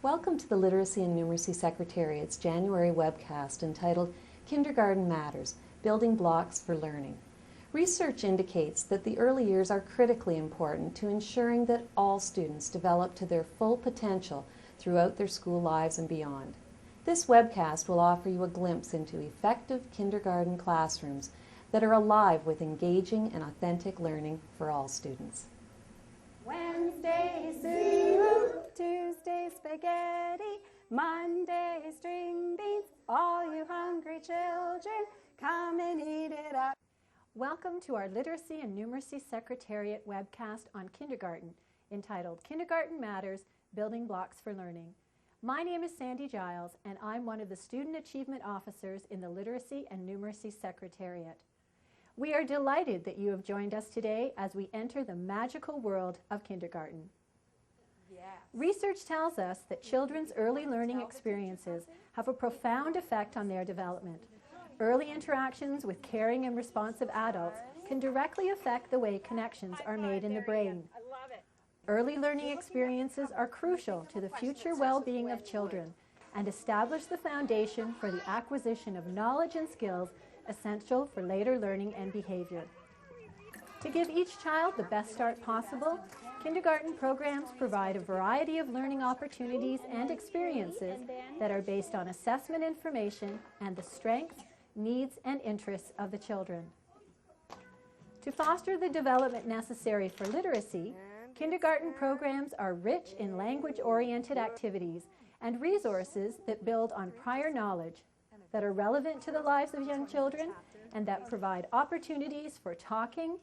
Welcome to the Literacy and Numeracy Secretariat's January webcast entitled Kindergarten Matters, Building Blocks for Learning. Research indicates that the early years are critically important to ensuring that all students develop to their full potential throughout their school lives and beyond. This webcast will offer you a glimpse into effective kindergarten classrooms that are alive with engaging and authentic learning for all students. Wednesday soup, Tuesday spaghetti, Monday string beans, all you hungry children, come and eat it up. Welcome to our Literacy and Numeracy Secretariat webcast on kindergarten, entitled Kindergarten Matters, Building Blocks for Learning. My name is Sandy Giles, and I'm one of the Student Achievement Officers in the Literacy and Numeracy Secretariat. We are delighted that you have joined us today as we enter the magical world of kindergarten. Yes. Research tells us that children's early learning experiences have a profound effect on their development. Early interactions with caring and responsive adults can directly affect the way connections are made in the brain. Early learning experiences are crucial to the future well-being of children and establish the foundation for the acquisition of knowledge and skills essential for later learning and behavior. To give each child the best start possible, kindergarten programs provide a variety of learning opportunities and experiences that are based on assessment information and the strengths, needs, and interests of the children. To foster the development necessary for literacy, kindergarten programs are rich in language-oriented activities and resources that build on prior knowledge, that are relevant to the lives of young children, and that provide opportunities for talking,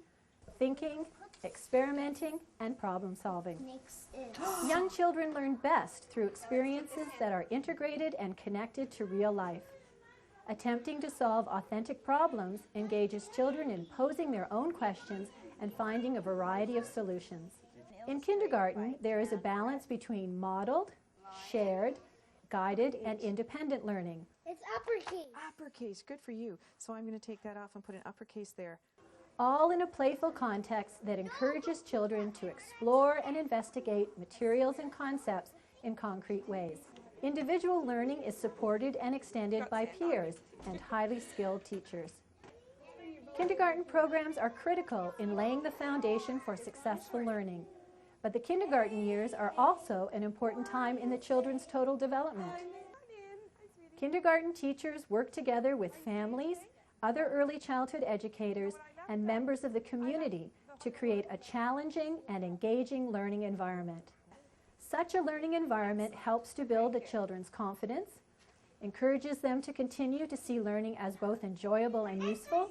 thinking, experimenting, and problem solving. Young children learn best through experiences that are integrated and connected to real life. Attempting to solve authentic problems engages children in posing their own questions and finding a variety of solutions. In kindergarten, there is a balance between modeled, shared, guided, and independent learning. It's uppercase. Uppercase, good for you. So I'm going to take that off and put an uppercase there. All in a playful context that encourages children to explore and investigate materials and concepts in concrete ways. Individual learning is supported and extended by peers and highly skilled teachers. Kindergarten programs are critical in laying the foundation for successful learning, but the kindergarten years are also an important time in the children's total development. Kindergarten teachers work together with families, other early childhood educators, and members of the community to create a challenging and engaging learning environment. Such a learning environment helps to build the children's confidence, encourages them to continue to see learning as both enjoyable and useful,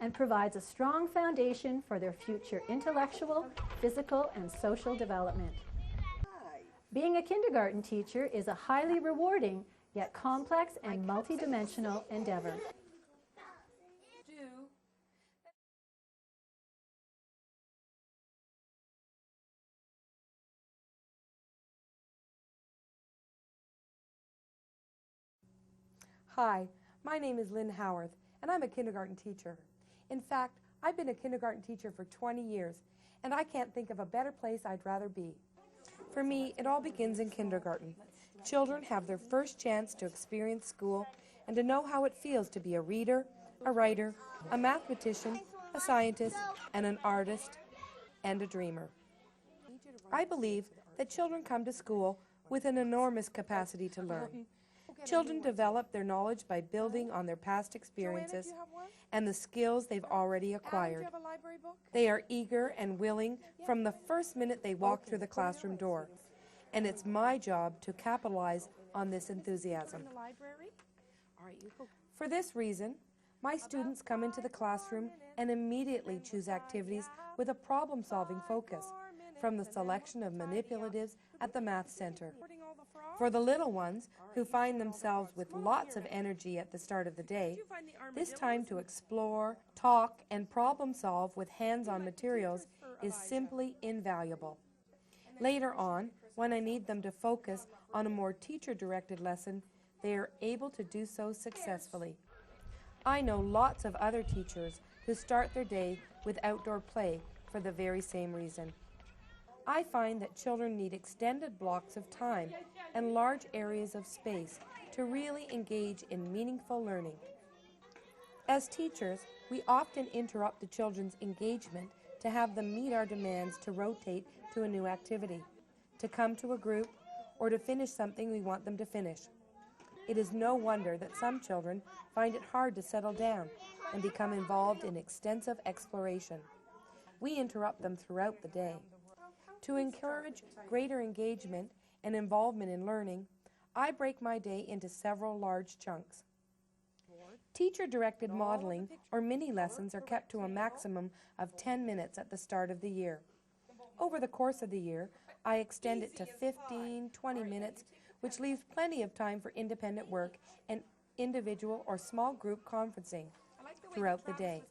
and provides a strong foundation for their future intellectual, physical, and social development. Being a kindergarten teacher is a highly rewarding yet complex and multidimensional endeavor. Hi, my name is Lynn Howarth, and I'm a kindergarten teacher. In fact, I've been a kindergarten teacher for 20 years, and I can't think of a better place I'd rather be. For me, it all begins in kindergarten. Children have their first chance to experience school and to know how it feels to be a reader, a writer, a mathematician, a scientist, and an artist, and a dreamer. I believe that children come to school with an enormous capacity to learn. Children develop their knowledge by building on their past experiences and the skills they've already acquired. They are eager and willing from the first minute they walk through the classroom door, and it's my job to capitalize on this enthusiasm. For this reason, my students come into the classroom and immediately choose activities with a problem-solving focus, from the selection of manipulatives at the Math Center. For the little ones, who find themselves with lots of energy at the start of the day, this time to explore, talk, and problem-solve with hands-on materials is simply invaluable. Later on, when I need them to focus on a more teacher-directed lesson, they are able to do so successfully. I know lots of other teachers who start their day with outdoor play for the very same reason. I find that children need extended blocks of time and large areas of space to really engage in meaningful learning. As teachers, we often interrupt the children's engagement to have them meet our demands to rotate to a new activity, to come to a group, or to finish something we want them to finish. It is no wonder that some children find it hard to settle down and become involved in extensive exploration. We interrupt them throughout the day. To encourage greater engagement and involvement in learning, I break my day into several large chunks. Teacher-directed modeling or mini lessons are kept to a maximum of 10 minutes at the start of the year. Over the course of the year, I extend it to 15, 20 minutes, which leaves plenty of time for independent work and individual or small group conferencing throughout the day.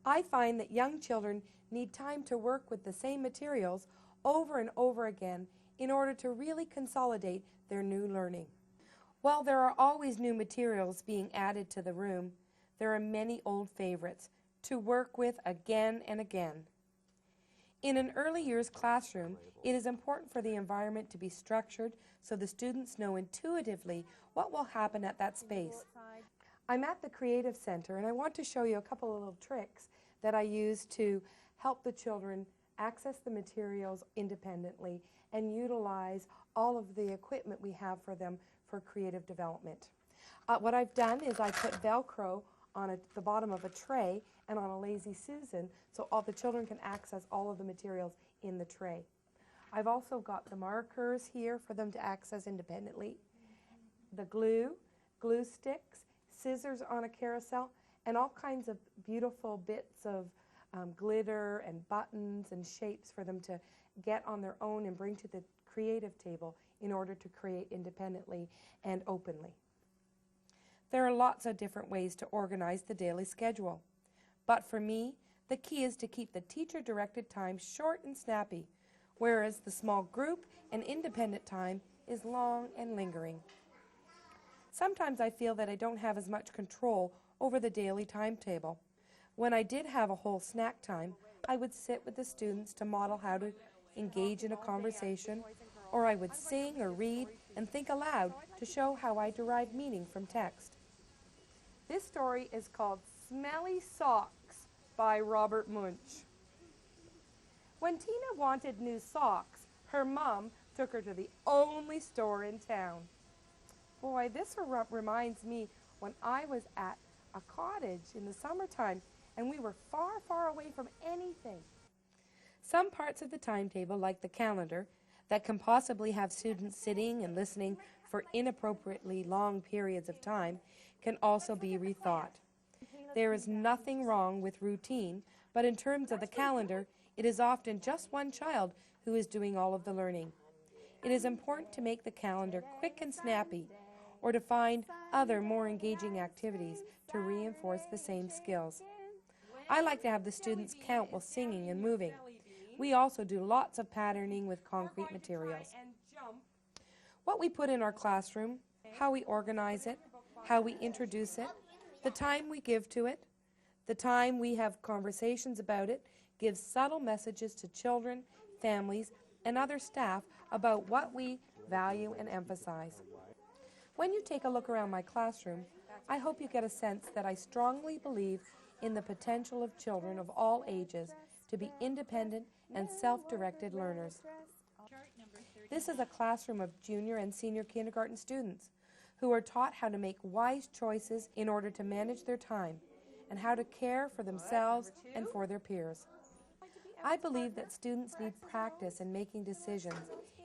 I find that young children need time to work with the same materials over and over again in order to really consolidate their new learning. While there are always new materials being added to the room, there are many old favorites to work with again and again. In an early years classroom, it is important for the environment to be structured so the students know intuitively what will happen at that space. I'm at the Creative Center and I want to show you a couple of little tricks that I use to help the children access the materials independently and utilize all of the equipment we have for them for creative development. What I've done is I put Velcro on the bottom of a tray and on a Lazy Susan so all the children can access all of the materials in the tray. I've also got the markers here for them to access independently, the glue sticks, scissors on a carousel, and all kinds of beautiful bits of glitter and buttons and shapes for them to get on their own and bring to the creative table in order to create independently and openly. There are lots of different ways to organize the daily schedule, but for me, the key is to keep the teacher-directed time short and snappy, whereas the small group and independent time is long and lingering. Sometimes I feel that I don't have as much control over the daily timetable. When I did have a whole snack time, I would sit with the students to model how to engage in a conversation, or I would sing or read and think aloud to show how I derive meaning from text. This story is called Smelly Socks by Robert Munsch. When Tina wanted new socks, her mom took her to the only store in town. Boy, this reminds me when I was at a cottage in the summertime and we were far, far away from anything. Some parts of the timetable, like the calendar, that can possibly have students sitting and listening for inappropriately long periods of time, can also be rethought. There is nothing wrong with routine, but in terms of the calendar, it is often just one child who is doing all of the learning. It is important to make the calendar quick and snappy, or to find other more engaging activities to reinforce the same skills. I like to have the students count while singing and moving. We also do lots of patterning with concrete materials. What we put in our classroom, how we organize it, how we introduce it, the time we give to it, the time we have conversations about it, gives subtle messages to children, families, and other staff about what we value and emphasize. When you take a look around my classroom, I hope you get a sense that I strongly believe in the potential of children of all ages to be independent and self-directed learners. This is a classroom of junior and senior kindergarten students who are taught how to make wise choices in order to manage their time and how to care for themselves and for their peers. I believe that students need practice in making decisions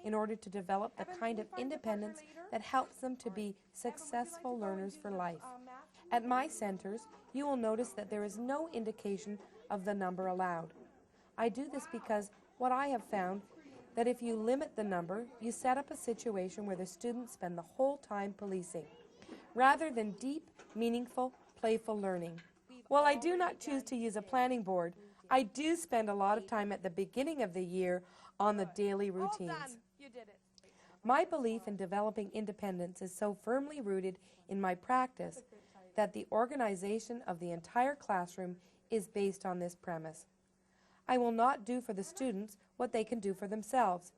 in order to develop the kind of independence that helps them to be successful learners for life. At my centers, you will notice that there is no indication of the number allowed. I do this because what I have found that if you limit the number, you set up a situation where the students spend the whole time policing, rather than deep, meaningful, playful learning. While I do not choose to use a planning board, I do spend a lot of time at the beginning of the year on the daily routines. My belief in developing independence is so firmly rooted in my practice that the organization of the entire classroom is based on this premise. I will not do for the students what they can do for themselves,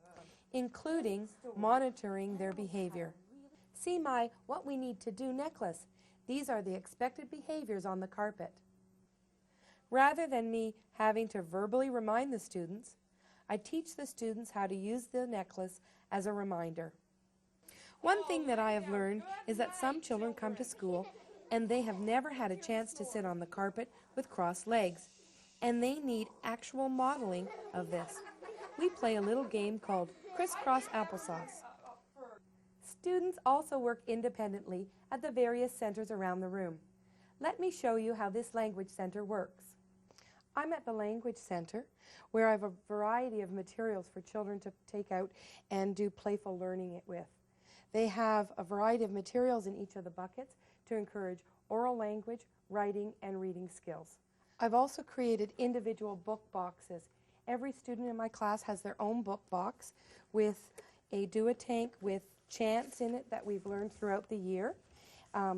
including monitoring their behavior. See my What We Need to Do necklace. These are the expected behaviors on the carpet. Rather than me having to verbally remind the students, I teach the students how to use the necklace as a reminder. One thing that I have learned is that some children come to school and they have never had a chance to sit on the carpet with crossed legs, and they need actual modeling of this. We play a little game called Crisscross Applesauce. Students also work independently at the various centers around the room. Let me show you how this language center works. I'm at the Language Center, where I have a variety of materials for children to take out and do playful learning with. They have a variety of materials in each of the buckets to encourage oral language, writing, and reading skills. I've also created individual book boxes. Every student in my class has their own book box with a do-a-tank with chants in it that we've learned throughout the year,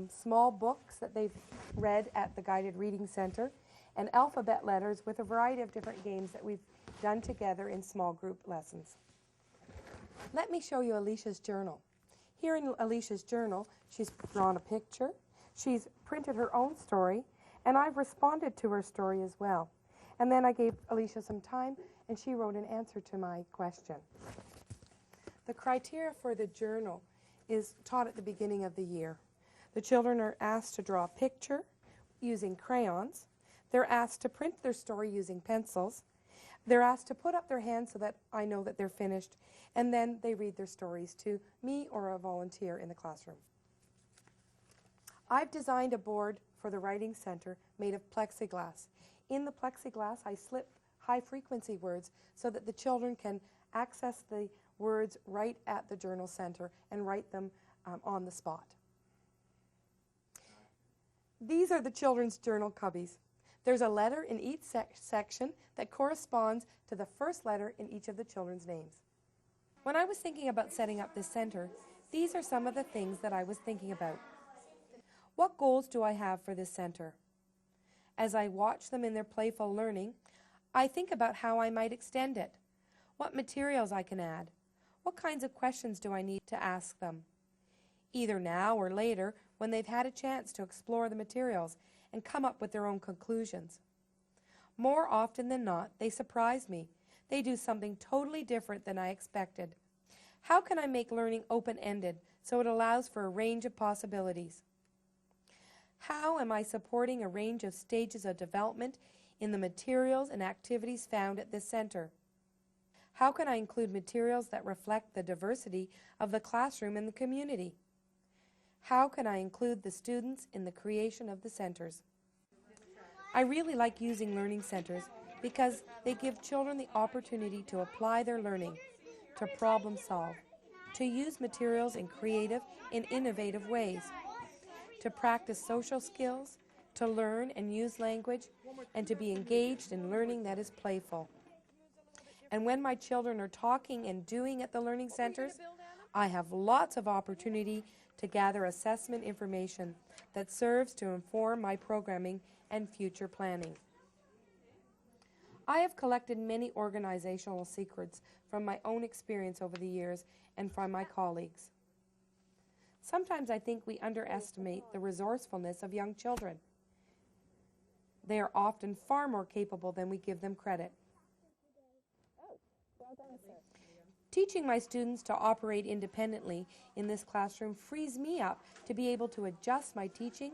small books that they've read at the Guided Reading Center, and alphabet letters with a variety of different games that we've done together in small group lessons. Let me show you Alicia's journal. Here in Alicia's journal, she's drawn a picture, she's printed her own story, and I've responded to her story as well. And then I gave Alicia some time, and she wrote an answer to my question. The criteria for the journal is taught at the beginning of the year. The children are asked to draw a picture using crayons. They're asked to print their story using pencils. They're asked to put up their hands so that I know that they're finished, and then they read their stories to me or a volunteer in the classroom. I've designed a board for the Writing Center made of plexiglass. In the plexiglass, I slip high-frequency words so that the children can access the words right at the journal center and write them on the spot. These are the children's journal cubbies. There's a letter in each section that corresponds to the first letter in each of the children's names. When I was thinking about setting up this center, these are some of the things that I was thinking about. What goals do I have for this center? As I watch them in their playful learning, I think about how I might extend it, what materials I can add, what kinds of questions do I need to ask them, either now or later when they've had a chance to explore the materials and come up with their own conclusions. More often than not, they surprise me. They do something totally different than I expected. How can I make learning open-ended so it allows for a range of possibilities? How am I supporting a range of stages of development in the materials and activities found at this center? How can I include materials that reflect the diversity of the classroom and the community? How can I include the students in the creation of the centers? I really like using learning centers because they give children the opportunity to apply their learning, to problem solve, to use materials in creative and innovative ways, to practice social skills, to learn and use language, and to be engaged in learning that is playful. And when my children are talking and doing at the learning centers, I have lots of opportunity to gather assessment information that serves to inform my programming and future planning. I have collected many organizational secrets from my own experience over the years and from my colleagues. Sometimes I think we underestimate the resourcefulness of young children. They are often far more capable than we give them credit. Teaching my students to operate independently in this classroom frees me up to be able to adjust my teaching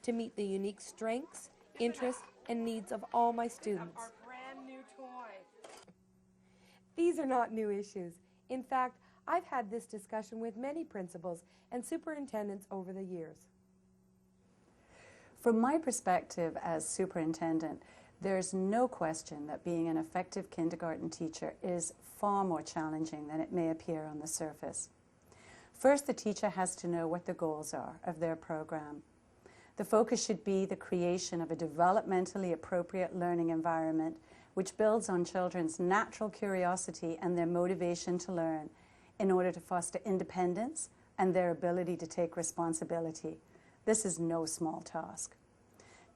to meet the unique strengths, interests, and needs of all my students. Our brand new toy. These are not new issues. In fact, I've had this discussion with many principals and superintendents over the years. From my perspective as superintendent, there's no question that being an effective kindergarten teacher is far more challenging than it may appear on the surface. First, the teacher has to know what the goals are of their program. The focus should be the creation of a developmentally appropriate learning environment which builds on children's natural curiosity and their motivation to learn in order to foster independence and their ability to take responsibility. This is no small task.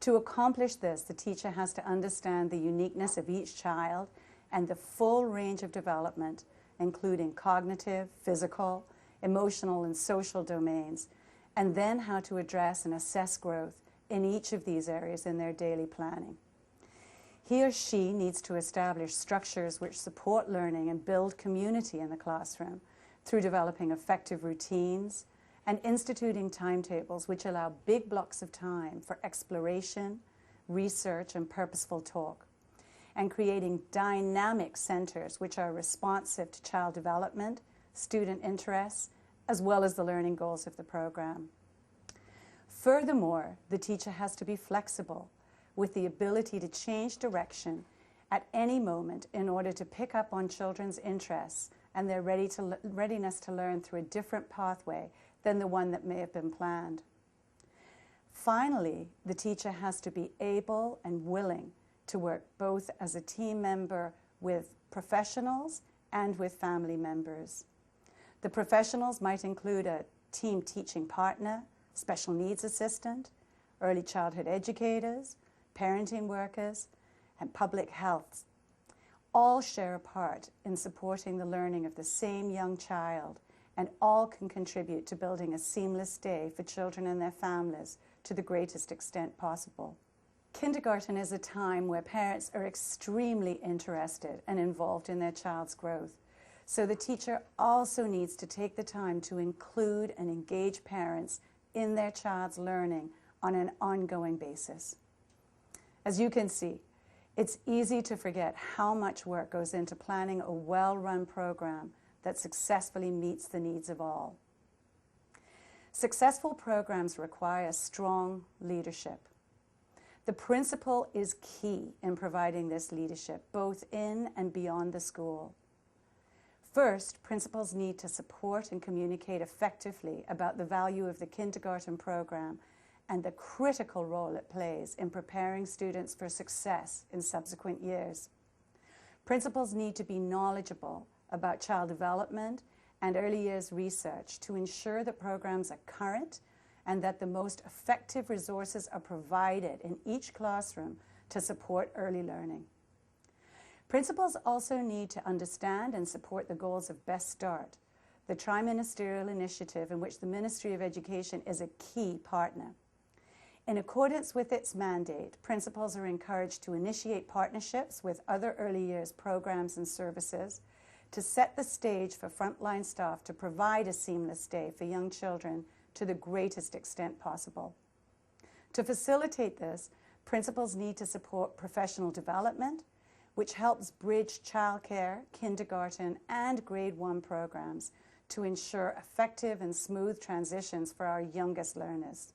To accomplish this, the teacher has to understand the uniqueness of each child and the full range of development, including cognitive, physical, emotional, and social domains, and then how to address and assess growth in each of these areas in their daily planning. He or she needs to establish structures which support learning and build community in the classroom through developing effective routines and instituting timetables which allow big blocks of time for exploration, research, and purposeful talk, and creating dynamic centers which are responsive to child development, student interests, as well as the learning goals of the program. Furthermore, the teacher has to be flexible with the ability to change direction at any moment in order to pick up on children's interests and their readiness to learn through a different pathway than the one that may have been planned. Finally, the teacher has to be able and willing to work both as a team member with professionals and with family members. The professionals might include a team teaching partner, special needs assistant, early childhood educators, parenting workers, and public health. All share a part in supporting the learning of the same young child, and all can contribute to building a seamless day for children and their families to the greatest extent possible. Kindergarten is a time where parents are extremely interested and involved in their child's growth. So the teacher also needs to take the time to include and engage parents in their child's learning on an ongoing basis. As you can see, it's easy to forget how much work goes into planning a well-run program that successfully meets the needs of all. Successful programs require strong leadership. The principal is key in providing this leadership, both in and beyond the school. First, principals need to support and communicate effectively about the value of the kindergarten program and the critical role it plays in preparing students for success in subsequent years. Principals need to be knowledgeable about child development and early years research to ensure that programs are current and that the most effective resources are provided in each classroom to support early learning. Principals also need to understand and support the goals of Best Start, the tri-ministerial initiative in which the Ministry of Education is a key partner. In accordance with its mandate, principals are encouraged to initiate partnerships with other early years programs and services to set the stage for frontline staff to provide a seamless day for young children to the greatest extent possible. To facilitate this, principals need to support professional development, which helps bridge childcare, kindergarten, and grade 1 programs to ensure effective and smooth transitions for our youngest learners.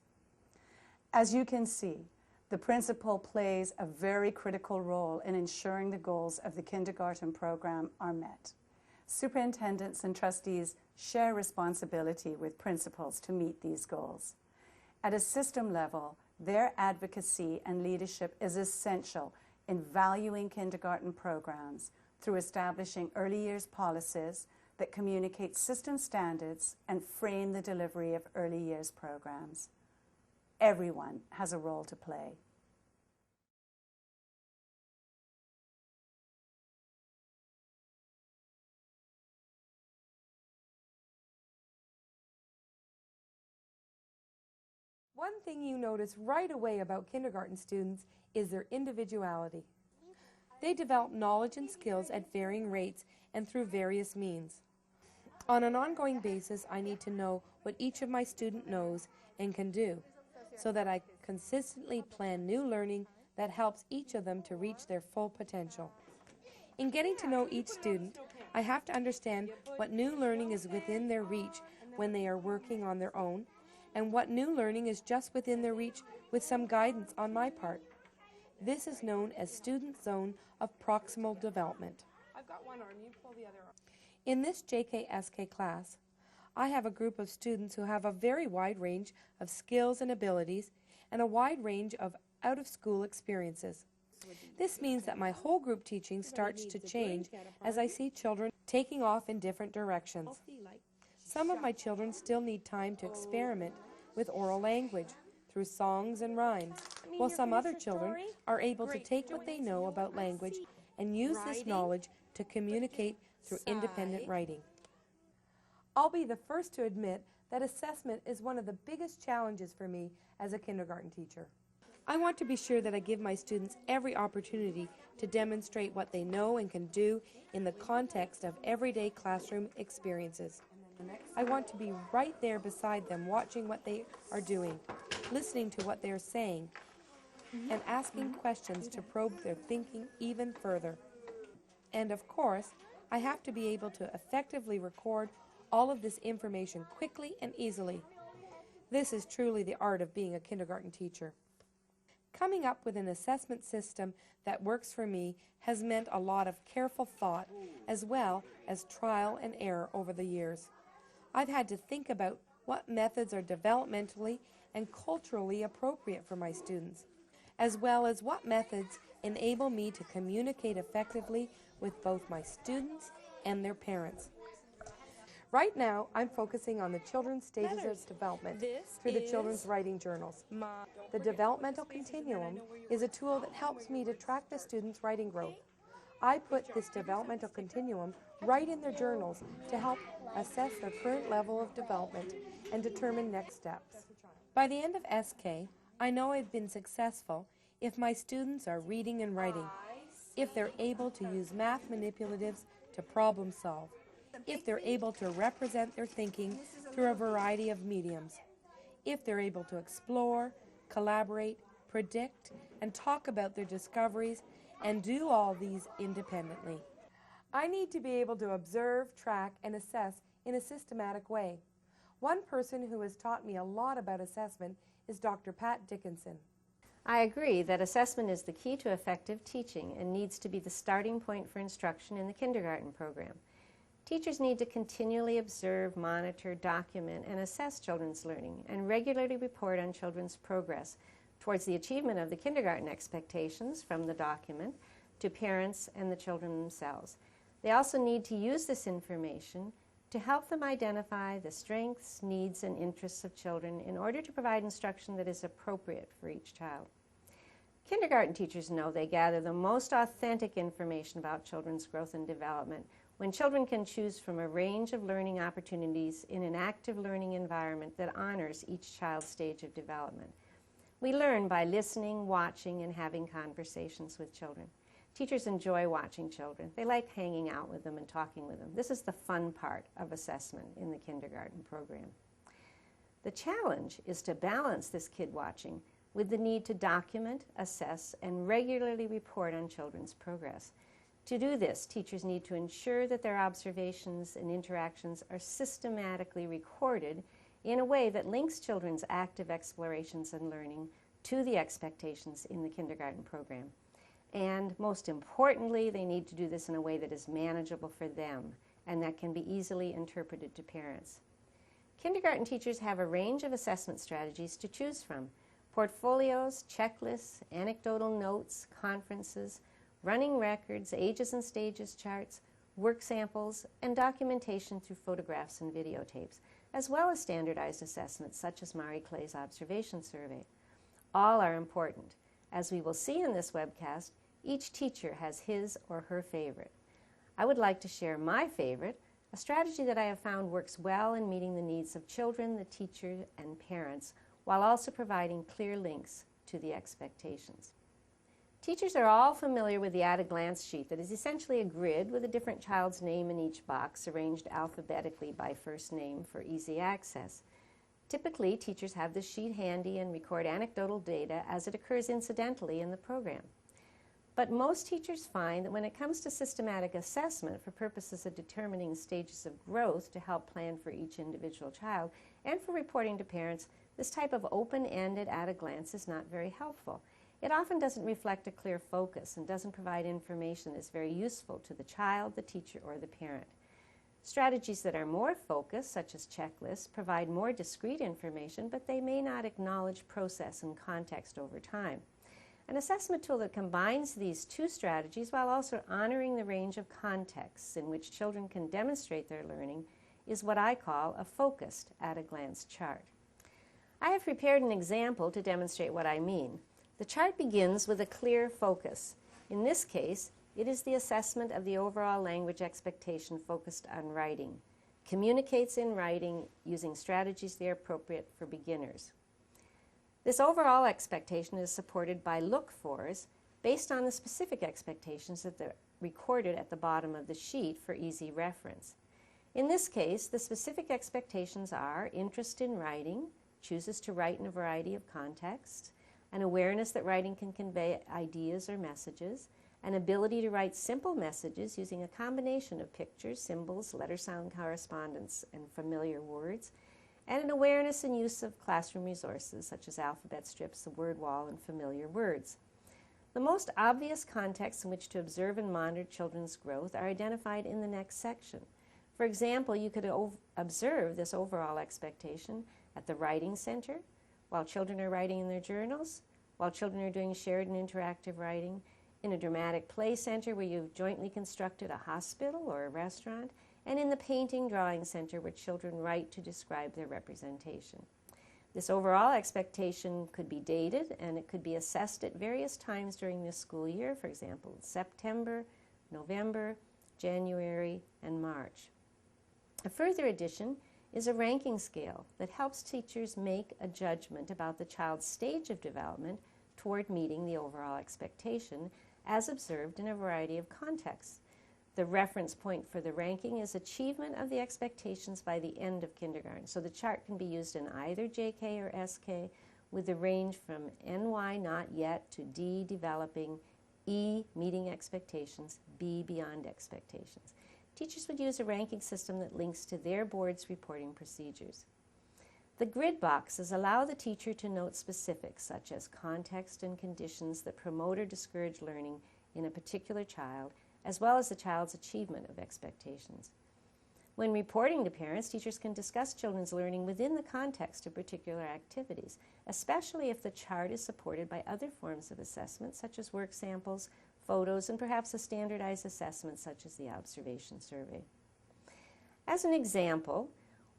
As you can see, the principal plays a very critical role in ensuring the goals of the kindergarten program are met. Superintendents and trustees share responsibility with principals to meet these goals. At a system level, their advocacy and leadership is essential in valuing kindergarten programs through establishing early years policies that communicate system standards and frame the delivery of early years programs. Everyone has a role to play. One thing you notice right away about kindergarten students is their individuality. They develop knowledge and skills at varying rates and through various means. On an ongoing basis, I need to know what each of my students knows and can do, so that I consistently plan new learning that helps each of them to reach their full potential. In getting to know each student, I have to understand what new learning is within their reach when they are working on their own, and what new learning is just within their reach with some guidance on my part. This is known as Student Zone of Proximal Development. I've got one arm, you pull the other arm. In this JKSK class, I have a group of students who have a very wide range of skills and abilities and a wide range of out-of-school experiences. This means that my whole group teaching starts to change as I see children taking off in different directions. Some of my children still need time to experiment with oral language, through songs and rhymes, while some other children are able to take what they know about language and use this knowledge to communicate through independent writing. I'll be the first to admit that assessment is one of the biggest challenges for me as a kindergarten teacher. I want to be sure that I give my students every opportunity to demonstrate what they know and can do in the context of everyday classroom experiences. I want to be right there beside them, watching what they are doing, listening to what they are saying, and asking questions to probe their thinking even further. And of course, I have to be able to effectively record all of this information quickly and easily. This is truly the art of being a kindergarten teacher. Coming up with an assessment system that works for me has meant a lot of careful thought as well as trial and error over the years. I've had to think about what methods are developmentally and culturally appropriate for my students, as well as what methods enable me to communicate effectively with both my students and their parents. Right now, I'm focusing on the children's stages of development through the children's writing journals. The developmental continuum is a tool that helps me to track the students' writing growth. I put this developmental continuum right in their journals to help assess their current level of development and determine next steps. By the end of SK, I know I've been successful if my students are reading and writing, if they're able to use math manipulatives to problem solve, if they're able to represent their thinking through a variety of mediums, if they're able to explore, collaborate, predict, and talk about their discoveries, and do all these independently. I need to be able to observe, track, and assess in a systematic way. One person who has taught me a lot about assessment is Dr. Pat Dickinson. I agree that assessment is the key to effective teaching and needs to be the starting point for instruction in the kindergarten program. Teachers need to continually observe, monitor, document, and assess children's learning and regularly report on children's progress towards the achievement of the kindergarten expectations from the document to parents and the children themselves. They also need to use this information to help them identify the strengths, needs, and interests of children in order to provide instruction that is appropriate for each child. Kindergarten teachers know they gather the most authentic information about children's growth and development when children can choose from a range of learning opportunities in an active learning environment that honors each child's stage of development. We learn by listening, watching, and having conversations with children. Teachers enjoy watching children. They like hanging out with them and talking with them. This is the fun part of assessment in the kindergarten program. The challenge is to balance this kid watching with the need to document, assess, and regularly report on children's progress. To do this, teachers need to ensure that their observations and interactions are systematically recorded in a way that links children's active explorations and learning to the expectations in the kindergarten program. And most importantly, they need to do this in a way that is manageable for them and that can be easily interpreted to parents. Kindergarten teachers have a range of assessment strategies to choose from: portfolios, checklists, anecdotal notes, conferences, running records, ages and stages charts, work samples, and documentation through photographs and videotapes, as well as standardized assessments such as Marie Clay's observation survey. All are important. As we will see in this webcast, each teacher has his or her favorite. I would like to share my favorite, a strategy that I have found works well in meeting the needs of children, the teacher, and parents, while also providing clear links to the expectations. Teachers are all familiar with the at-a-glance sheet that is essentially a grid with a different child's name in each box, arranged alphabetically by first name for easy access. Typically, teachers have this sheet handy and record anecdotal data as it occurs incidentally in the program. But most teachers find that when it comes to systematic assessment for purposes of determining stages of growth to help plan for each individual child and for reporting to parents, this type of open-ended at-a-glance is not very helpful. It often doesn't reflect a clear focus and doesn't provide information that's very useful to the child, the teacher, or the parent. Strategies that are more focused, such as checklists, provide more discrete information, but they may not acknowledge process and context over time. An assessment tool that combines these two strategies while also honoring the range of contexts in which children can demonstrate their learning is what I call a focused at-a-glance chart. I have prepared an example to demonstrate what I mean. The chart begins with a clear focus. In this case, it is the assessment of the overall language expectation focused on writing. Communicates in writing using strategies that are appropriate for beginners. This overall expectation is supported by look-fors based on the specific expectations that are recorded at the bottom of the sheet for easy reference. In this case, the specific expectations are interest in writing, chooses to write in a variety of contexts, an awareness that writing can convey ideas or messages, an ability to write simple messages using a combination of pictures, symbols, letter-sound correspondence, and familiar words, and an awareness and use of classroom resources such as alphabet strips, the word wall, and familiar words. The most obvious contexts in which to observe and monitor children's growth are identified in the next section. For example, you could observe this overall expectation at the writing center, while children are writing in their journals, while children are doing shared and interactive writing, in a dramatic play center where you've jointly constructed a hospital or a restaurant, and in the painting drawing center where children write to describe their representation. This overall expectation could be dated and it could be assessed at various times during the school year, for example, September, November, January, and March. A further addition is a ranking scale that helps teachers make a judgment about the child's stage of development toward meeting the overall expectation as observed in a variety of contexts. The reference point for the ranking is achievement of the expectations by the end of kindergarten. So the chart can be used in either JK or SK with the range from NY not yet to D developing, E meeting expectations, B beyond expectations. Teachers would use a ranking system that links to their board's reporting procedures. The grid boxes allow the teacher to note specifics such as context and conditions that promote or discourage learning in a particular child, as well as the child's achievement of expectations. When reporting to parents, teachers can discuss children's learning within the context of particular activities, especially if the chart is supported by other forms of assessment, such as work samples, photos, and perhaps a standardized assessment such as the observation survey. As an example,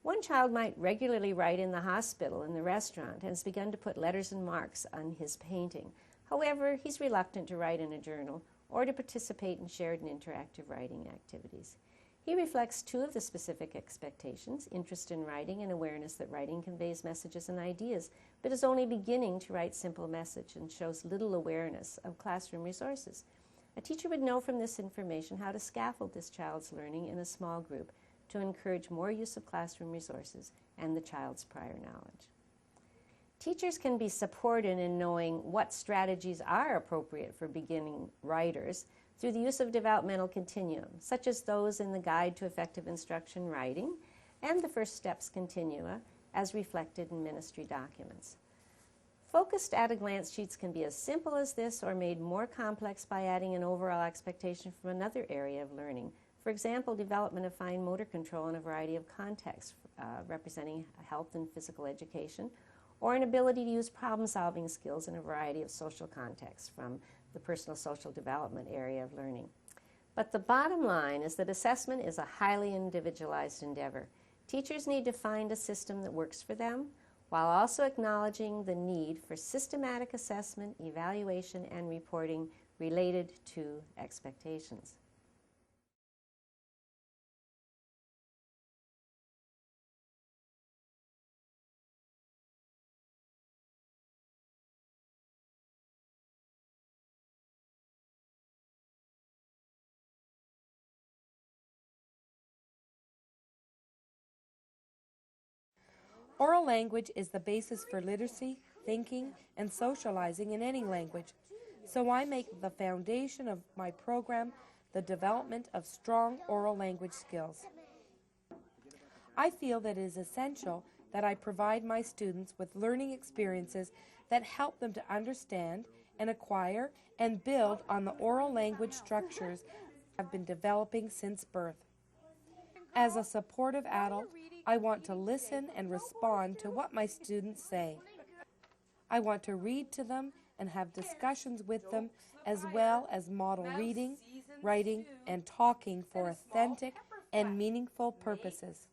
one child might regularly write in the hospital, in the restaurant, and has begun to put letters and marks on his painting. However, he's reluctant to write in a journal or to participate in shared and interactive writing activities. He reflects two of the specific expectations, interest in writing and awareness that writing conveys messages and ideas, but is only beginning to write simple message and shows little awareness of classroom resources. A teacher would know from this information how to scaffold this child's learning in a small group to encourage more use of classroom resources and the child's prior knowledge. Teachers can be supported in knowing what strategies are appropriate for beginning writers through the use of developmental continuum, such as those in the Guide to Effective Instruction Writing and the First Steps Continua as reflected in ministry documents. Focused at-a-glance sheets can be as simple as this or made more complex by adding an overall expectation from another area of learning. For example, development of fine motor control in a variety of contexts, representing health and physical education, or an ability to use problem-solving skills in a variety of social contexts from the personal social development area of learning. But the bottom line is that assessment is a highly individualized endeavor. Teachers need to find a system that works for them, while also acknowledging the need for systematic assessment, evaluation, and reporting related to expectations. Oral language is the basis for literacy, thinking, and socializing in any language. So I make the foundation of my program the development of strong oral language skills. I feel that it is essential that I provide my students with learning experiences that help them to understand and acquire and build on the oral language structures I've been developing since birth. As a supportive adult, I want to listen and respond to what my students say. I want to read to them and have discussions with them, as well as model reading, writing, and talking for authentic and meaningful purposes.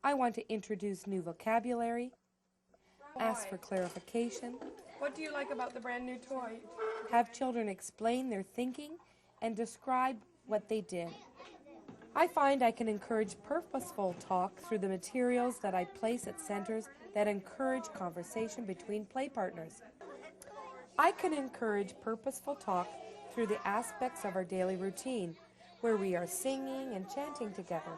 I want to introduce new vocabulary, ask for clarification. What do you like about the brand new toy? Have children explain their thinking and describe what they did. I find I can encourage purposeful talk through the materials that I place at centers that encourage conversation between play partners. I can encourage purposeful talk through the aspects of our daily routine, where we are singing and chanting together.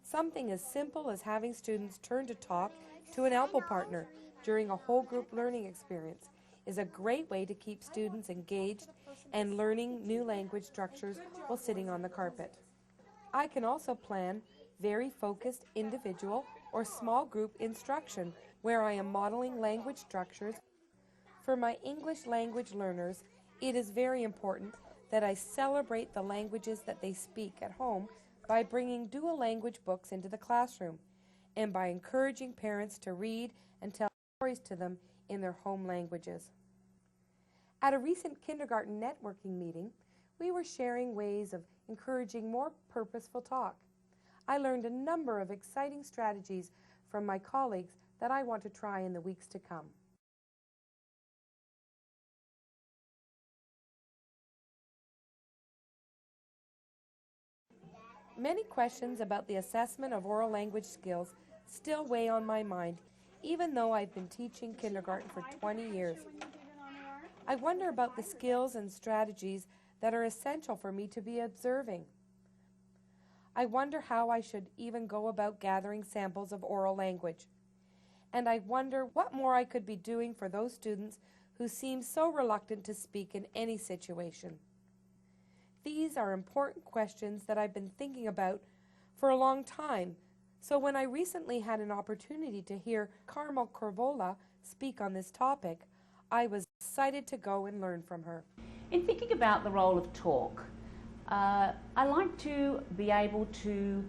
Something as simple as having students turn to talk to an elbow partner during a whole group learning experience is a great way to keep students engaged and learning new language structures while sitting on the carpet. I can also plan very focused individual or small group instruction where I am modeling language structures. For my English language learners, it is very important that I celebrate the languages that they speak at home by bringing dual language books into the classroom and by encouraging parents to read and tell stories to them in their home languages. At a recent kindergarten networking meeting, we were sharing ways of encouraging more purposeful talk. I learned a number of exciting strategies from my colleagues that I want to try in the weeks to come. Many questions about the assessment of oral language skills still weigh on my mind, even though I've been teaching kindergarten for 20 years. I wonder about the skills and strategies that are essential for me to be observing. I wonder how I should even go about gathering samples of oral language. And I wonder what more I could be doing for those students who seem so reluctant to speak in any situation. These are important questions that I've been thinking about for a long time. So when I recently had an opportunity to hear Carmel Corvola speak on this topic, I was excited to go and learn from her. In thinking about the role of talk, I like to be able to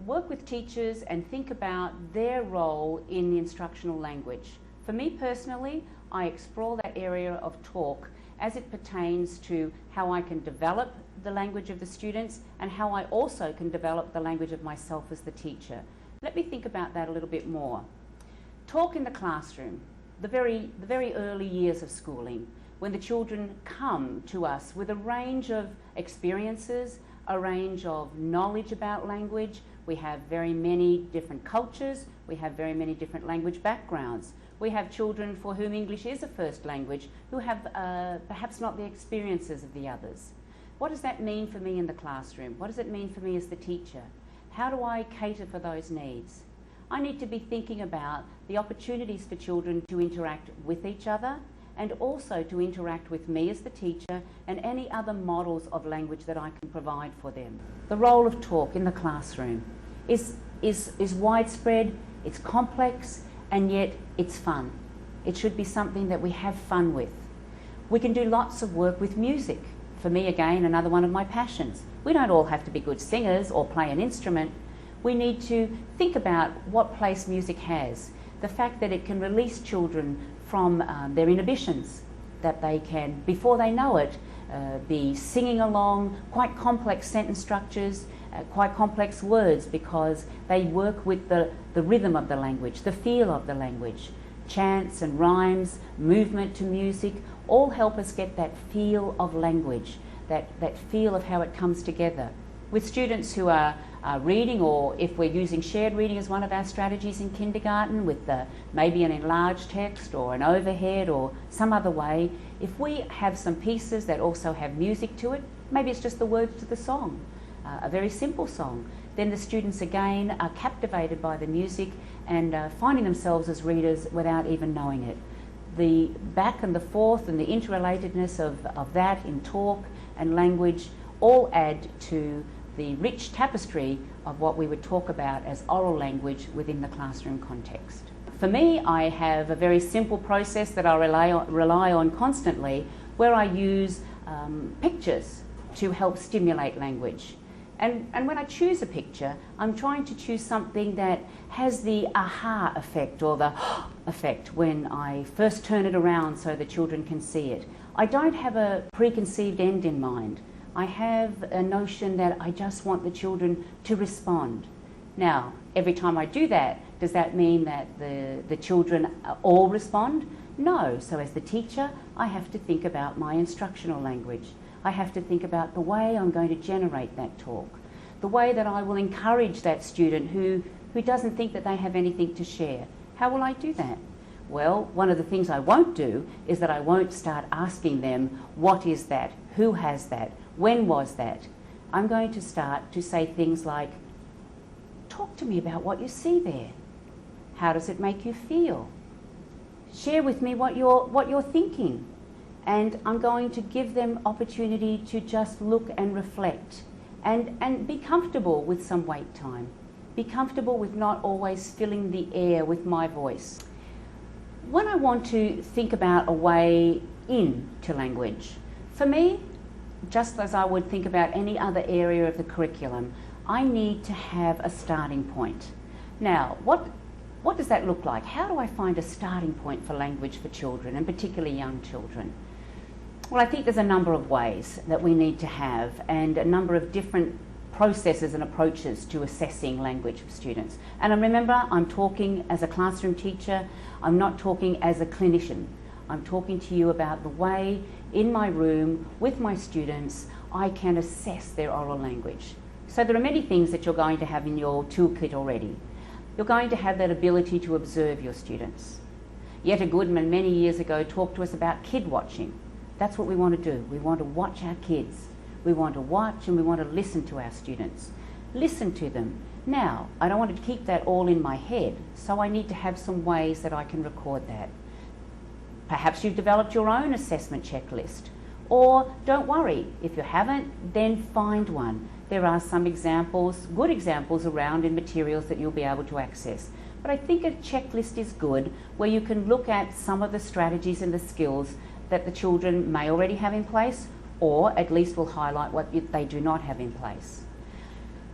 work with teachers and think about their role in the instructional language. For me personally, I explore that area of talk as it pertains to how I can develop the language of the students and how I also can develop the language of myself as the teacher. Let me think about that a little bit more. Talk in the classroom, the very early years of schooling, when the children come to us with a range of experiences, a range of knowledge about language. We have very many different cultures, we have very many different language backgrounds. We have children for whom English is a first language who have perhaps not the experiences of the others. What does that mean for me in the classroom? What does it mean for me as the teacher? How do I cater for those needs? I need to be thinking about the opportunities for children to interact with each other and also to interact with me as the teacher and any other models of language that I can provide for them. The role of talk in the classroom is widespread, it's complex, and yet it's fun. It should be something that we have fun with. We can do lots of work with music. For me, again, another one of my passions. We don't all have to be good singers or play an instrument. We need to think about what place music has. The fact that it can release children from their inhibitions, that they can, before they know it, be singing along quite complex sentence structures, quite complex words, because they work with the rhythm of the language, the feel of the language. Chants and rhymes, movement to music, all help us get that feel of language, that feel of how it comes together. With students who are reading, or if we're using shared reading as one of our strategies in kindergarten with maybe an enlarged text or an overhead or some other way, if we have some pieces that also have music to it, maybe it's just the words to the song, a very simple song, then the students again are captivated by the music and finding themselves as readers without even knowing it. The back and the forth and the interrelatedness of that in talk and language all add to the rich tapestry of what we would talk about as oral language within the classroom context. For me, I have a very simple process that I rely on constantly, where I use pictures to help stimulate language. And when I choose a picture, I'm trying to choose something that has the aha effect or the effect when I first turn it around so the children can see it. I don't have a preconceived end in mind. I have a notion that I just want the children to respond. Now, every time I do that, Does that mean that the children all respond? No. So as the teacher, I have to think about my instructional language. I have to think about the way I'm going to generate that talk, the way that I will encourage that student who doesn't think that they have anything to share. How will I do that? Well, one of the things I won't do is that I won't start asking them, what is that? Who has that? When was that? I'm going to start to say things like, talk to me about what you see there. How does it make you feel? Share with me what you're thinking. And I'm going to give them opportunity to just look and reflect and be comfortable with some wait time. Be comfortable with not always filling the air with my voice. When I want to think about a way into language, for me, just as I would think about any other area of the curriculum, I need to have a starting point. Now, what does that look like? How do I find a starting point for language for children, and particularly young children? Well, I think there's a number of ways that we need to have, and a number of different processes and approaches to assessing language for students. And remember, I'm talking as a classroom teacher, I'm not talking as a clinician. I'm talking to you about the way in my room with my students I can assess their oral language. So there are many things that you're going to have in your toolkit already. You're going to have that ability to observe your students. Jette Goodman many years ago talked to us about kid watching. That's what we want to do. We want to watch our kids. We want to watch and we want to listen to our students. Listen to them. Now, I don't want to keep that all in my head, so I need to have some ways that I can record that. Perhaps you've developed your own assessment checklist. Or don't worry, if you haven't, then find one. There are some examples, good examples around in materials that you'll be able to access. But I think a checklist is good where you can look at some of the strategies and the skills that the children may already have in place, or at least will highlight what they do not have in place.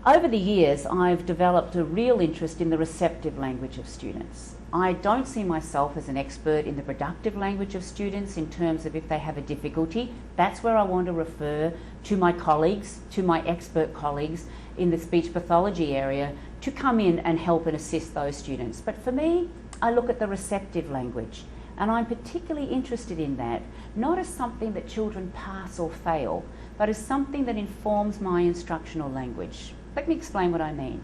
Over the years, I've developed a real interest in the receptive language of students. I don't see myself as an expert in the productive language of students in terms of if they have a difficulty. That's where I want to refer to my colleagues, to my expert colleagues in the speech pathology area to come in and help and assist those students. But for me, I look at the receptive language. And I'm particularly interested in that, not as something that children pass or fail, but as something that informs my instructional language. Let me explain what I mean.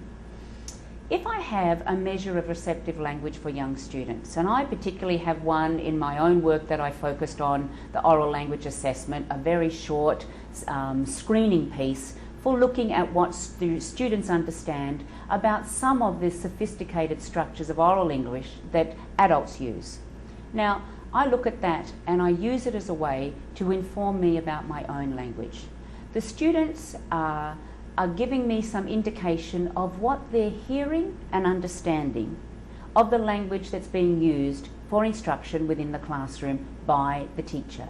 If I have a measure of receptive language for young students, and I particularly have one in my own work that I focused on, the oral language assessment, a very short screening piece for looking at what students understand about some of the sophisticated structures of oral English that adults use. Now, I look at that and I use it as a way to inform me about my own language. The students are giving me some indication of what they're hearing and understanding of the language that's being used for instruction within the classroom by the teacher.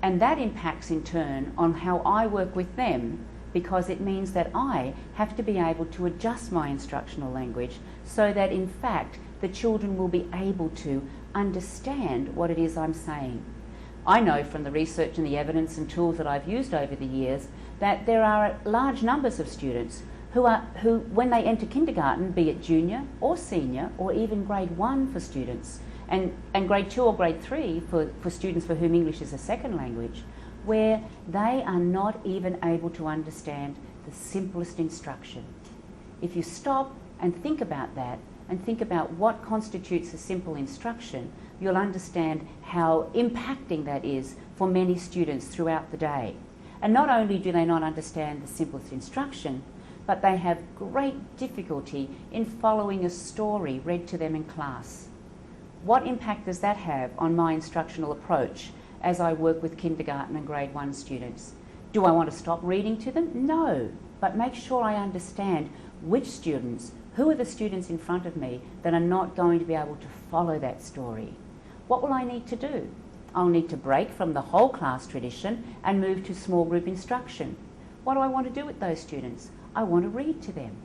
And that impacts in turn on how I work with them, because it means that I have to be able to adjust my instructional language so that in fact the children will be able to understand what it is I'm saying. I know from the research and the evidence and tools that I've used over the years that there are large numbers of students who when they enter kindergarten, be it junior or senior or even grade 1 for students, and grade 2 or grade 3 for students for whom English is a second language, where they are not even able to understand the simplest instruction. If you stop and think about that, and think about what constitutes a simple instruction, you'll understand how impacting that is for many students throughout the day. And not only do they not understand the simplest instruction, but they have great difficulty in following a story read to them in class. What impact does that have on my instructional approach as I work with kindergarten and grade 1 students? Do I want to stop reading to them? No, but make sure I understand which students, who are the students in front of me that are not going to be able to follow that story. What will I need to do? I'll need to break from the whole class tradition and move to small group instruction. What do I want to do with those students? I want to read to them.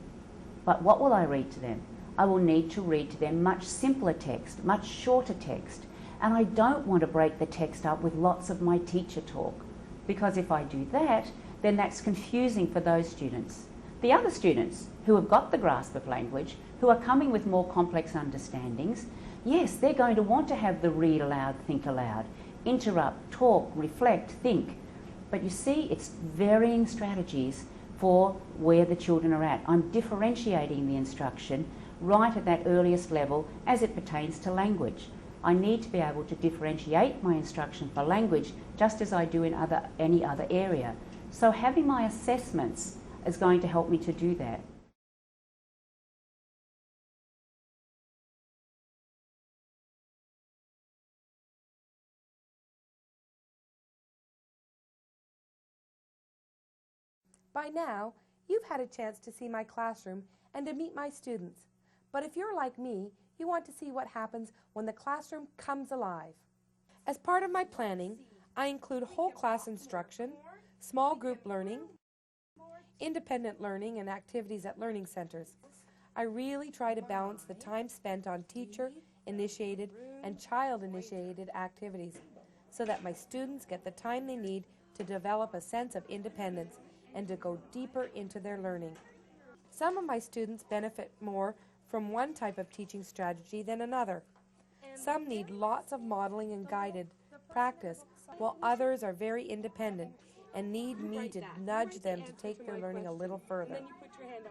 But what will I read to them? I will need to read to them much simpler text, much shorter text. And I don't want to break the text up with lots of my teacher talk, because if I do that, then that's confusing for those students. The other students who have got the grasp of language, who are coming with more complex understandings, yes, they're going to want to have the read aloud, think aloud, interrupt, talk, reflect, think. But you see, it's varying strategies for where the children are at. I'm differentiating the instruction right at that earliest level as it pertains to language. I need to be able to differentiate my instruction for language just as I do in any other area. So having my assessments is going to help me to do that. By now, you've had a chance to see my classroom and to meet my students. But if you're like me, you want to see what happens when the classroom comes alive. As part of my planning, I include whole class instruction, small group learning, independent learning, and activities at learning centers. I really try to balance the time spent on teacher-initiated and child-initiated activities so that my students get the time they need to develop a sense of independence and to go deeper into their learning. Some of my students benefit more from one type of teaching strategy than another. Some need lots of modeling and guided practice, while others are very independent and need me to nudge them to take their learning a little further.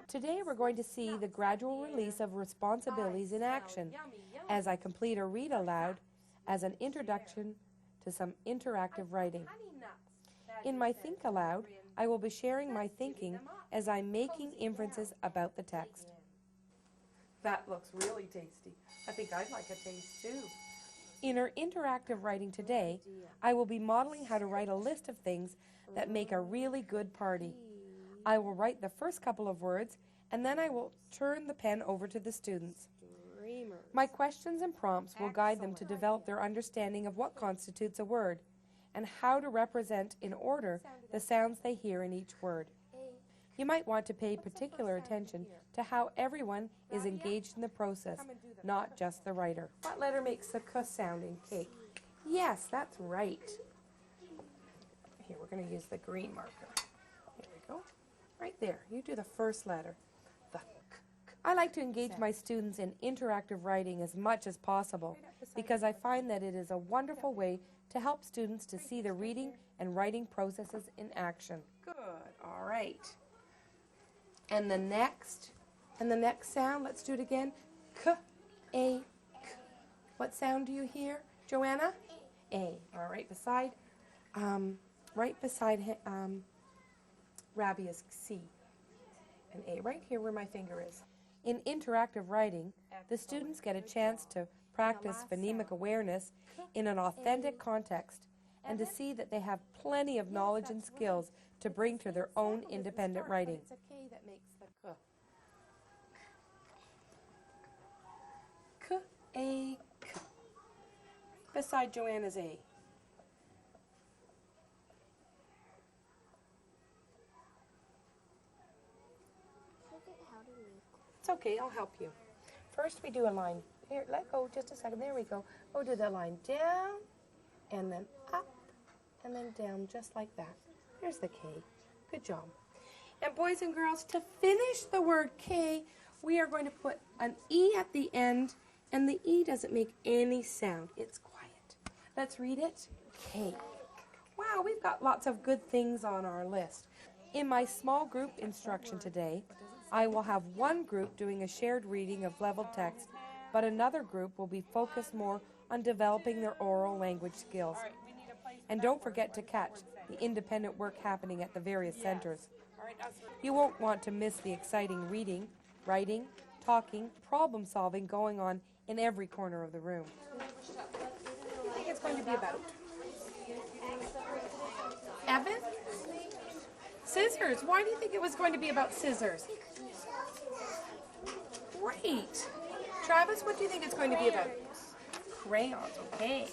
Today we're going to see the gradual release of responsibilities in action as I complete a read aloud as an introduction to some interactive writing. In my Think Aloud, I will be sharing my thinking as I'm making inferences about the text. That looks really tasty. I think I'd like a taste too. In our interactive writing today, I will be modeling how to write a list of things that make a really good party. I will write the first couple of words and then I will turn the pen over to the students. My questions and prompts will guide them to develop their understanding of what constitutes a word and how to represent in order the sounds they hear in each word. You might want to pay particular attention to how everyone is engaged in the process, not just the writer. What letter makes the k sound in cake? Yes, that's right. Here, we're going to use the green marker. Here we go. Right there. You do the first letter. The k. I like to engage my students in interactive writing as much as possible because I find that it is a wonderful way to help students to see the reading and writing processes in action. Good. All right. And the next sound, let's do it again. K, A, K. What sound do you hear, Joanna? A. All right, beside Rabbi is C. And A, right here where my finger is. In interactive writing, the students get a chance to practice phonemic awareness in an authentic context and to see that they have plenty of knowledge and skills to bring to their own independent writing. It's a K that makes the K. K, A, K. Beside Joanna's A. It's okay, I'll help you. First we do a line. Here, let go just a second. There we go. We'll do the line down, and then up, and then down, just like that. There's the K. Good job. And boys and girls, to finish the word K, we are going to put an E at the end, and the E doesn't make any sound. It's quiet. Let's read it. K. Wow, we've got lots of good things on our list. In my small group instruction today, I will have one group doing a shared reading of leveled text, but another group will be focused more on developing their oral language skills. And don't forget to catch the independent work happening at the various centers. You won't want to miss the exciting reading, writing, talking, problem solving going on in every corner of the room. What do you think it's going to be about? Evan? Scissors. Why do you think it was going to be about scissors? Great. Travis, what do you think it's going to be about? Crayons, okay.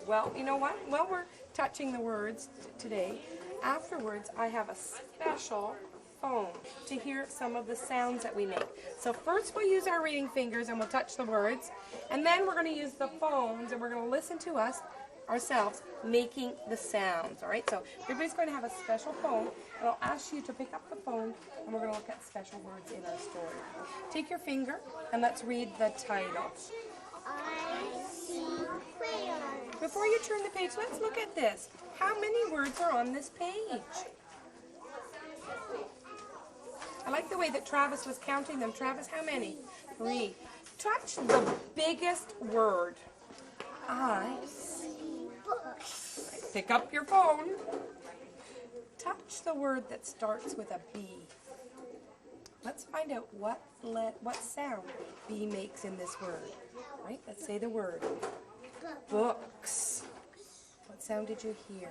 Well, you know what? While we're touching the words today, afterwards I have a special phone to hear some of the sounds that we make. So first we'll use our reading fingers and we'll touch the words, and then we're going to use the phones and we're going to listen to us ourselves making the sounds, all right? So everybody's going to have a special phone, and I'll ask you to pick up the phone, and we're going to look at special words in our story. Take your finger, and let's read the title. I see crayons. Before you turn the page, let's look at this. How many words are on this page? I like the way that Travis was counting them. Travis, how many? 3. Touch the biggest word. I See books. pick up your phone. Touch the word that starts with a B. Let's find out what sound B makes in this word. Right? Let's say the word. Books. What sound did you hear?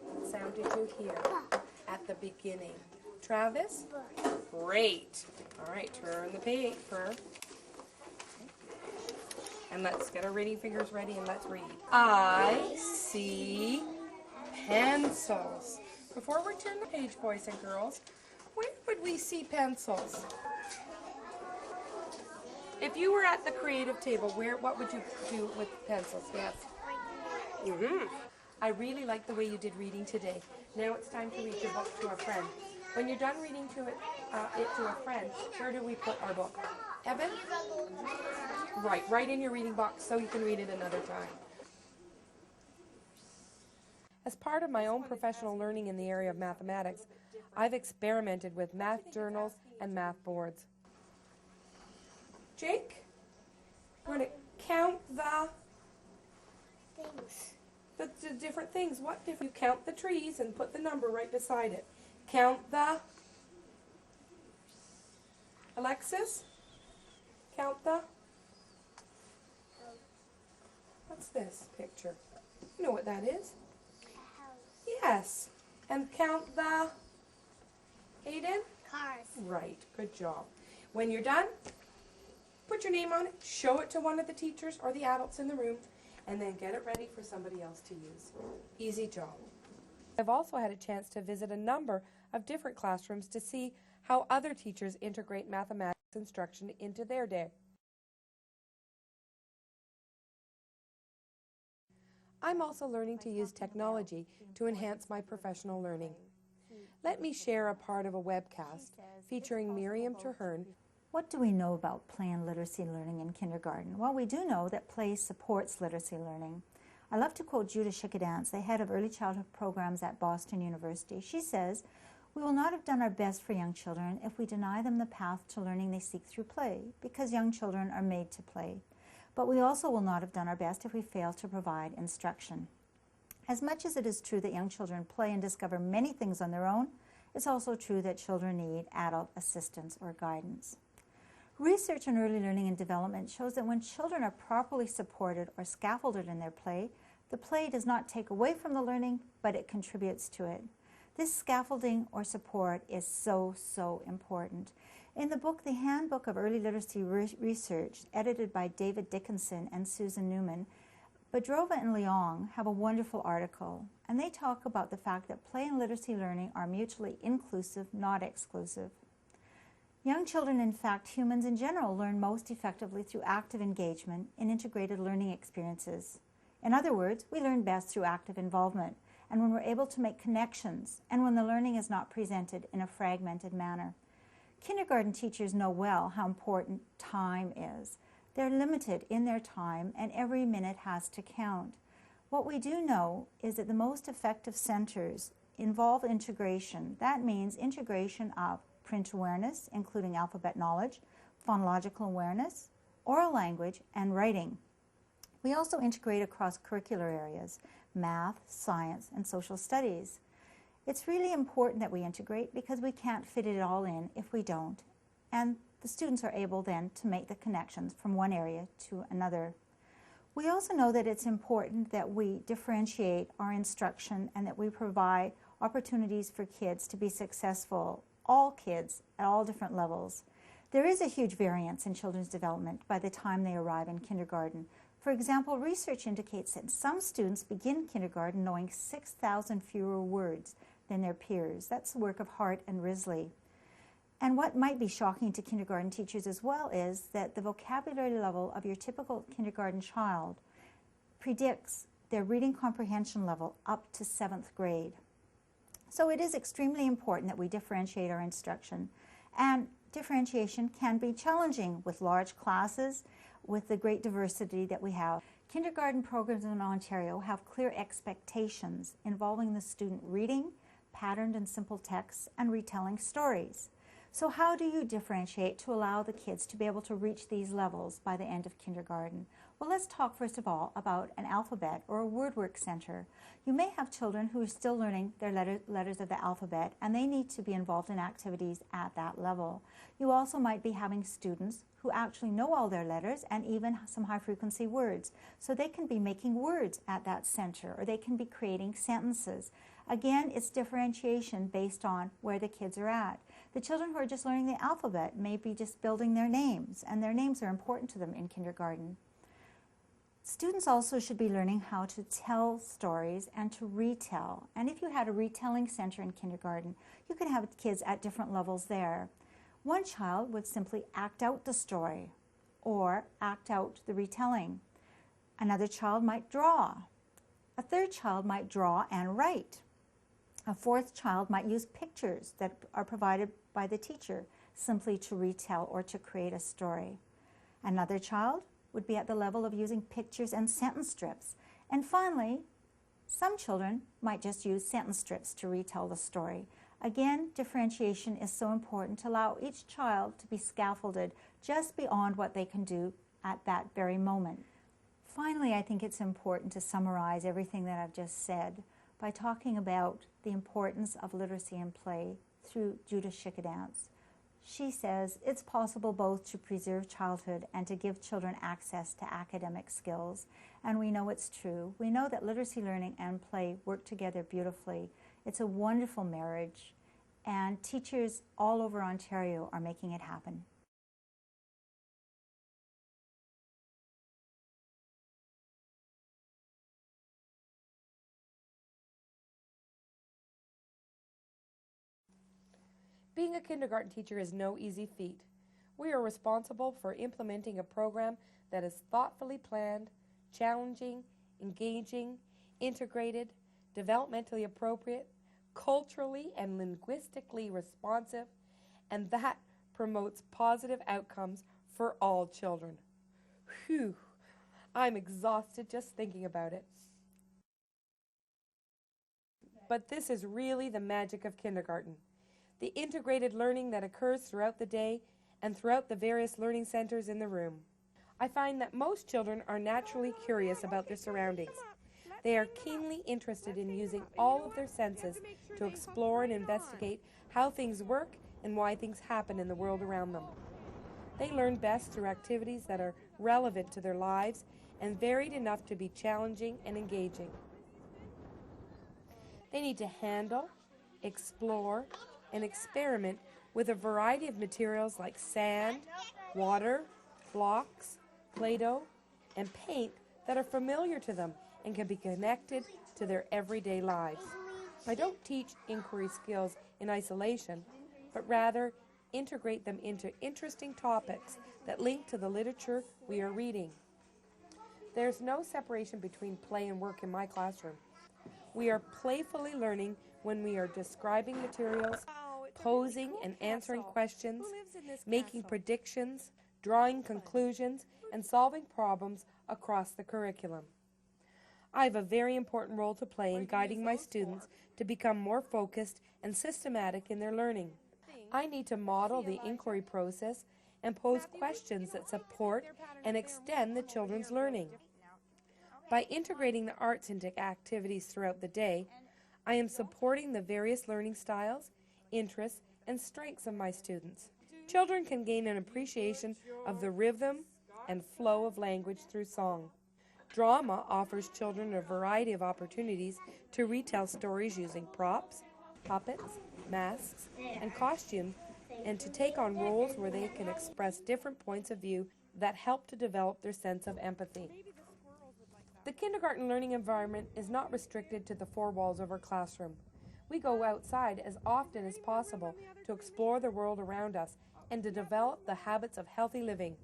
What sound did you hear at the beginning? Travis? Great. All right, turn the paper. And let's get our reading fingers ready and let's read. I see pencils. Before we turn the page, boys and girls, where would we see pencils? If you were at the creative table, what would you do with pencils? Yes. I really like the way you did reading today. Now it's time to read your book to a friend. When you're done reading it to a friend, where do we put our book? Evan? Right in your reading box so you can read it another time. As part of my own professional learning in the area of mathematics, I've experimented with math journals and math boards. Jake, we're going to count the Things. the different things. What different? You count the trees and put the number right beside it. Count the... Alexis? Count the... What's this picture? You know what that is? Yes. And count the... Aiden? Cars. Right. Good job. When you're done, put your name on it, show it to one of the teachers or the adults in the room, and then get it ready for somebody else to use. Easy job. I've also had a chance to visit a number of different classrooms to see how other teachers integrate mathematics instruction into their day. I'm also learning to use technology to enhance my professional learning. Let me share a part of a webcast featuring Miriam Traherne. What do we know about play and literacy learning in kindergarten? Well, we do know that play supports literacy learning. I love to quote Judah Schickedance, the head of early childhood programs at Boston University. She says, "We will not have done our best for young children if we deny them the path to learning they seek through play, because young children are made to play. But we also will not have done our best if we fail to provide instruction." As much as it is true that young children play and discover many things on their own, it's also true that children need adult assistance or guidance. Research on early learning and development shows that when children are properly supported or scaffolded in their play, the play does not take away from the learning, but it contributes to it. This scaffolding or support is so important. In the book, The Handbook of Early Literacy Research, edited by David Dickinson and Susan Newman, Bedrova and Leong have a wonderful article, and they talk about the fact that play and literacy learning are mutually inclusive, not exclusive. Young children, in fact, humans in general, learn most effectively through active engagement in integrated learning experiences. In other words, we learn best through active involvement, and when we're able to make connections, and when the learning is not presented in a fragmented manner. Kindergarten teachers know well how important time is. They're limited in their time, and every minute has to count. What we do know is that the most effective centers involve integration. That means integration of print awareness, including alphabet knowledge, phonological awareness, oral language, and writing. We also integrate across curricular areas, math, science, and social studies. It's really important that we integrate because we can't fit it all in if we don't, and the students are able then to make the connections from one area to another. We also know that it's important that we differentiate our instruction and that we provide opportunities for kids to be successful, all kids at all different levels. There is a huge variance in children's development by the time they arrive in kindergarten. For example, research indicates that some students begin kindergarten knowing 6,000 fewer words than their peers. That's the work of Hart and Risley. And what might be shocking to kindergarten teachers as well is that the vocabulary level of your typical kindergarten child predicts their reading comprehension level up to 7th grade. So it is extremely important that we differentiate our instruction, and differentiation can be challenging with large classes, with the great diversity that we have. Kindergarten programs in Ontario have clear expectations involving the student reading, patterned and simple texts, and retelling stories. So how do you differentiate to allow the kids to be able to reach these levels by the end of kindergarten? Well, let's talk first of all about an alphabet or a word work center. You may have children who are still learning their letters of the alphabet, and they need to be involved in activities at that level. You also might be having students who actually know all their letters and even some high-frequency words. So they can be making words at that center, or they can be creating sentences. Again, it's differentiation based on where the kids are at. The children who are just learning the alphabet may be just building their names, and their names are important to them in kindergarten. Students also should be learning how to tell stories and to retell. And if you had a retelling center in kindergarten, you could have kids at different levels there. One child would simply act out the story or act out the retelling. Another child might draw. A third child might draw and write. A fourth child might use pictures that are provided by the teacher simply to retell or to create a story. Another child would be at the level of using pictures and sentence strips. And finally, some children might just use sentence strips to retell the story. Again, differentiation is so important to allow each child to be scaffolded just beyond what they can do at that very moment. Finally, I think it's important to summarize everything that I've just said by talking about the importance of literacy and play through Judith Schickedanz. She says it's possible both to preserve childhood and to give children access to academic skills. And we know it's true. We know that literacy learning and play work together beautifully. It's a wonderful marriage, and teachers all over Ontario are making it happen. Being a kindergarten teacher is no easy feat. We are responsible for implementing a program that is thoughtfully planned, challenging, engaging, integrated, developmentally appropriate, culturally and linguistically responsive, and that promotes positive outcomes for all children. Whew, I'm exhausted just thinking about it. But this is really the magic of kindergarten. The integrated learning that occurs throughout the day and throughout the various learning centers in the room. I find that most children are naturally curious about their surroundings. They are keenly interested in using all of their senses to explore and investigate how things work and why things happen in the world around them. They learn best through activities that are relevant to their lives and varied enough to be challenging and engaging. They need to handle, explore, and experiment with a variety of materials like sand, water, blocks, Play-Doh, and paint that are familiar to them and can be connected to their everyday lives. I don't teach inquiry skills in isolation, but rather integrate them into interesting topics that link to the literature we are reading. There's no separation between play and work in my classroom. We are playfully learning when we are describing materials, posing and answering questions, making predictions, drawing conclusions, and solving problems across the curriculum. I have a very important role to play in guiding my students to become more focused and systematic in their learning. I need to model the inquiry process and pose questions that support and extend the children's learning. By integrating the arts into activities throughout the day, I am supporting the various learning styles, interests, and strengths of my students. Children can gain an appreciation of the rhythm and flow of language through song. Drama offers children a variety of opportunities to retell stories using props, puppets, masks, and costumes, and to take on roles where they can express different points of view that help to develop their sense of empathy. The kindergarten learning environment is not restricted to the four walls of our classroom. We go outside as often as possible to explore the world around us and to develop the habits of healthy living.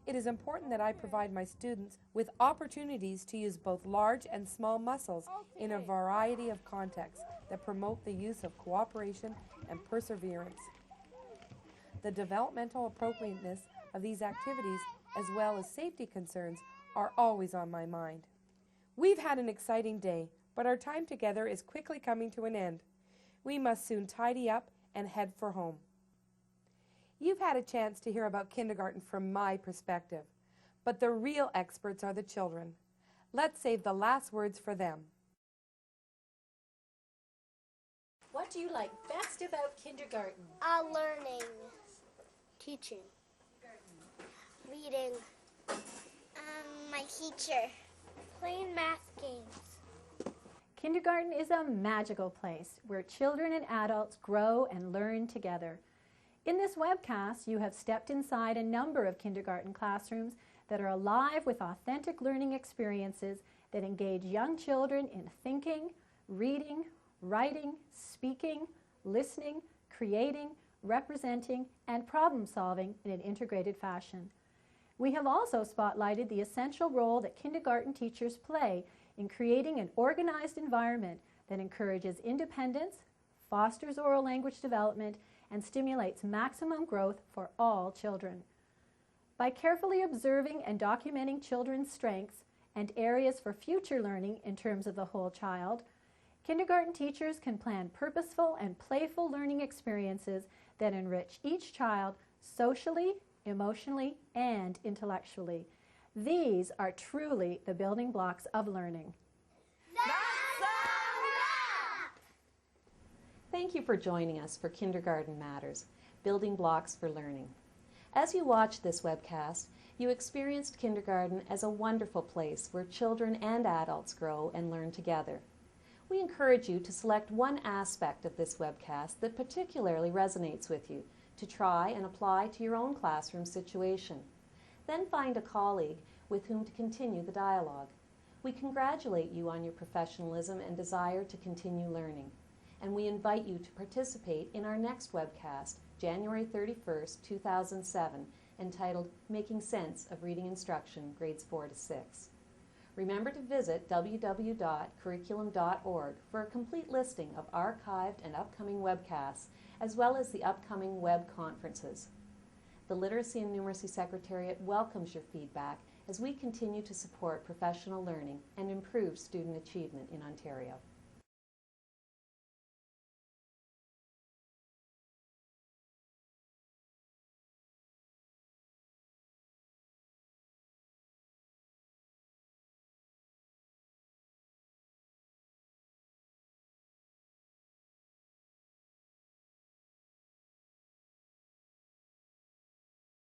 It is important that I provide my students with opportunities to use both large and small muscles in a variety of contexts that promote the use of cooperation and perseverance. The developmental appropriateness of these activities, as well as safety concerns, are always on my mind. We've had an exciting day, but our time together is quickly coming to an end. We must soon tidy up and head for home. You've had a chance to hear about kindergarten from my perspective, but the real experts are the children. Let's save the last words for them. What do you like best about kindergarten? Learning, teaching, reading, my teacher, playing math games. Kindergarten is a magical place where children and adults grow and learn together. In this webcast, you have stepped inside a number of kindergarten classrooms that are alive with authentic learning experiences that engage young children in thinking, reading, writing, speaking, listening, creating, representing, and problem-solving in an integrated fashion. We have also spotlighted the essential role that kindergarten teachers play in creating an organized environment that encourages independence, fosters oral language development, and stimulates maximum growth for all children. By carefully observing and documenting children's strengths and areas for future learning in terms of the whole child, kindergarten teachers can plan purposeful and playful learning experiences that enrich each child socially, emotionally, and intellectually. These are truly the building blocks of learning. Thank you for joining us for Kindergarten Matters, Building Blocks for Learning. As you watched this webcast, you experienced kindergarten as a wonderful place where children and adults grow and learn together. We encourage you to select one aspect of this webcast that particularly resonates with you to try and apply to your own classroom situation. Then find a colleague with whom to continue the dialogue. We congratulate you on your professionalism and desire to continue learning, and we invite you to participate in our next webcast, January 31st, 2007, entitled Making Sense of Reading Instruction, Grades 4 to 6. Remember to visit www.curriculum.org for a complete listing of archived and upcoming webcasts, as well as the upcoming web conferences. The Literacy and Numeracy Secretariat welcomes your feedback as we continue to support professional learning and improve student achievement in Ontario.